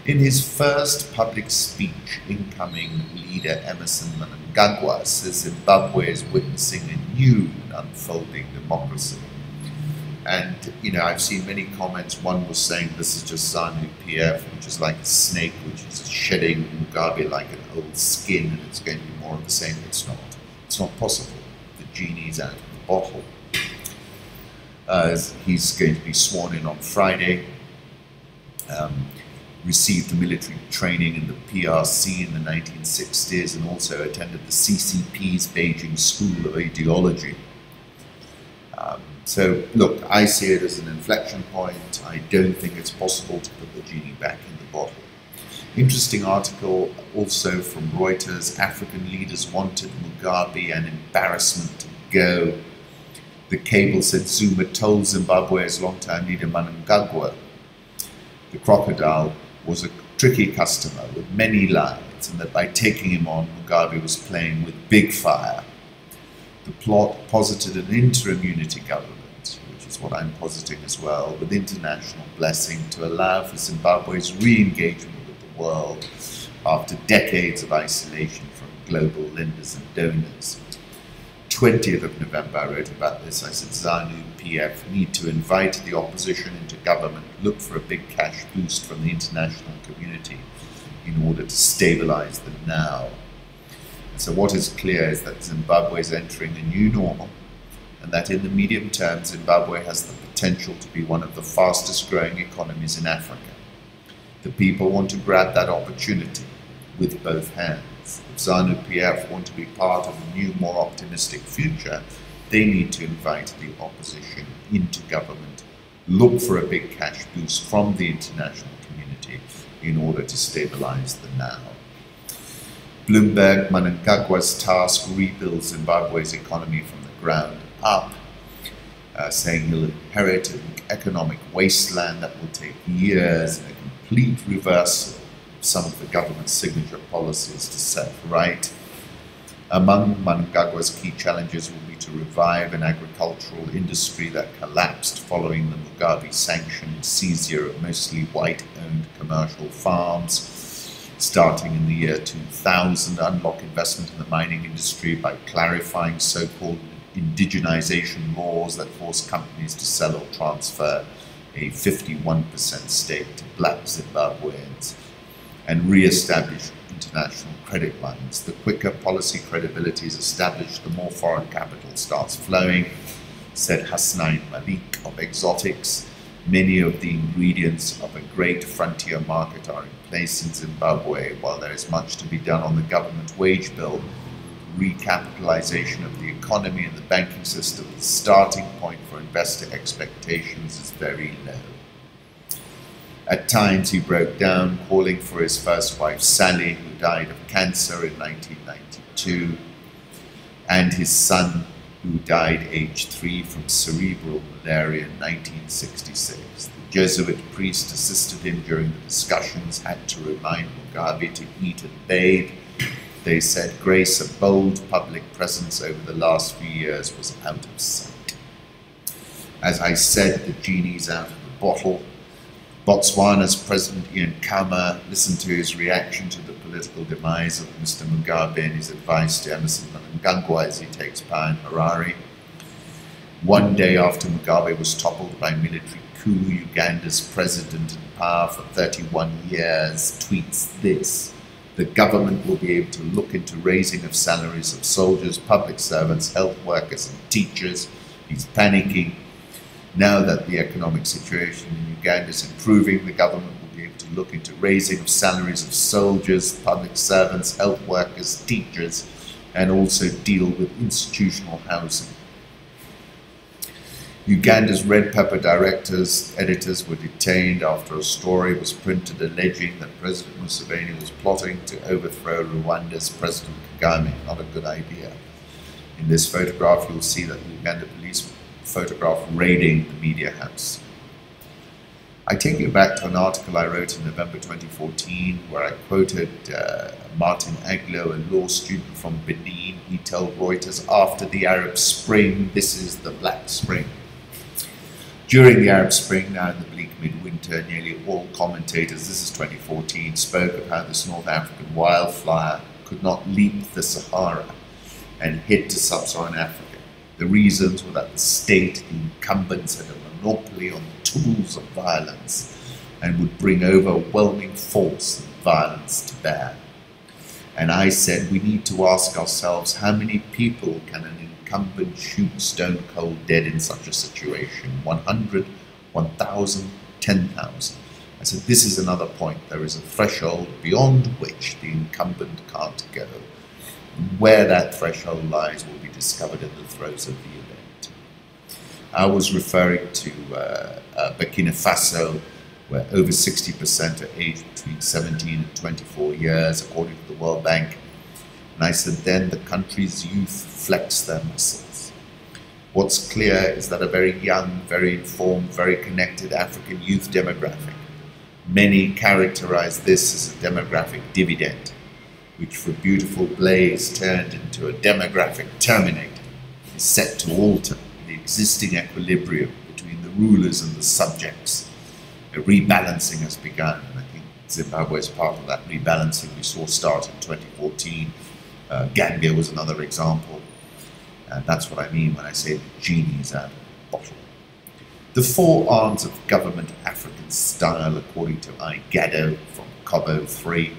In his first public speech, incoming leader Emmerson Mnangagwa says Zimbabwe is witnessing a new and unfolding democracy. And, you know, I've seen many comments. One was saying this is just Zanu-PF, which is like a snake, which is shedding Mugabe like an old skin, and it's going to be more of the same. It's not. It's not possible. The genie's out of the bottle. He's going to be sworn in on Friday. Received the military training in the PRC in the 1960s and also attended the CCP's Beijing School of Ideology. So, look, I see it as an inflection point. I don't think it's possible to put the genie back in the bottle. Interesting article also from Reuters. African leaders wanted Mugabe an embarrassment to go. The cable said Zuma told Zimbabwe's longtime leader Mnangagwa the Crocodile was a tricky customer with many lies, and that by taking him on, Mugabe was playing with big fire. The plot posited an interim unity government, which is what I'm positing as well, with international blessing to allow for Zimbabwe's re-engagement with the world after decades of isolation from global lenders and donors. 20th of November, I wrote about this. I said Zanu-PF need to invite the opposition into government, look for a big cash boost from the international community in order to stabilize the now. And so what is clear is that Zimbabwe is entering a new normal, and that in the medium term, Zimbabwe has the potential to be one of the fastest growing economies in Africa. The people want to grab that opportunity with both hands. If Zanu-PF want to be part of a new, more optimistic future, they need to invite the opposition into government, look for a big cash boost from the international community in order to stabilize the now. Bloomberg, Mnangagwa's task rebuilds Zimbabwe's economy from the ground up, saying he'll inherit an economic wasteland that will take years and a complete reversal of some of the government's signature policies to set right. Among Mnangagwa's key challenges will be to revive an agricultural industry that collapsed following the Mugabe sanctioned seizure of mostly white-owned commercial farms. Starting in the year 2000, unlock investment in the mining industry by clarifying so-called indigenization laws that force companies to sell or transfer a 51% stake to black Zimbabweans, and re-establish international credit lines. The quicker policy credibility is established, the more foreign capital starts flowing, said Hasnain Malik of Exotics. Many of the ingredients of a great frontier market are in place in Zimbabwe. While there is much to be done on the government wage bill, recapitalization of the economy and the banking system, the starting point for investor expectations is very low. At times he broke down, calling for his first wife Sally, who died of cancer in 1992, and his son, who died aged 3 from cerebral malaria in 1966. The Jesuit priest assisted him during the discussions, had to remind Mugabe to eat and bathe. They said grace, a bold public presence over the last few years, was out of sight. As I said, the genie's out of the bottle. Botswana's President Ian Khama listened to his reaction to the political demise of Mr. Mugabe and his advice to Emmerson Mnangagwa as he takes power in Harare. One day after Mugabe was toppled by military coup, Uganda's president in power for 31 years tweets this: the government will be able to look into raising of salaries of soldiers, public servants, health workers and teachers. He's panicking. Now that the economic situation in Uganda is improving, the government will be able to look into raising of salaries of soldiers, public servants, health workers, teachers, and also deal with institutional housing. Uganda's Red Pepper editors were detained after a story was printed alleging that President Museveni was plotting to overthrow Rwanda's President Kagame. Not a good idea. In this photograph, you'll see that the Uganda police photograph raiding the media house. I take you back to an article I wrote in November 2014 where I quoted Martin Aglo, a law student from Benin. He told Reuters, after the Arab Spring, this is the Black Spring. During the Arab Spring, now in the bleak midwinter, nearly all commentators, this is 2014, spoke of how this North African wildfire could not leap the Sahara and head to sub-Saharan Africa. The reasons were that the state, the incumbents, had a monopoly on the tools of violence and would bring overwhelming force and violence to bear. And I said, we need to ask ourselves, how many people can an incumbent shoot stone cold dead in such a situation? 100, 1,000, 10,000. I said, this is another point. There is a threshold beyond which the incumbent can't go. Where that threshold lies will be discovered in the throes of the event. I was referring to Burkina Faso, where over 60% are aged between 17 and 24 years, according to the World Bank. And I said, then the country's youth flex their muscles. What's clear is that a very young, very informed, very connected African youth demographic, many characterize this as a demographic dividend, which for beautiful Blaise turned into a demographic terminator, is set to alter the existing equilibrium between the rulers and the subjects. A rebalancing has begun, and I think Zimbabwe is part of that rebalancing we saw start in 2014. Gambia was another example, and that's what I mean when I say the genie's out of the bottle. The four arms of government African style, according to IGADO from Cobo 3,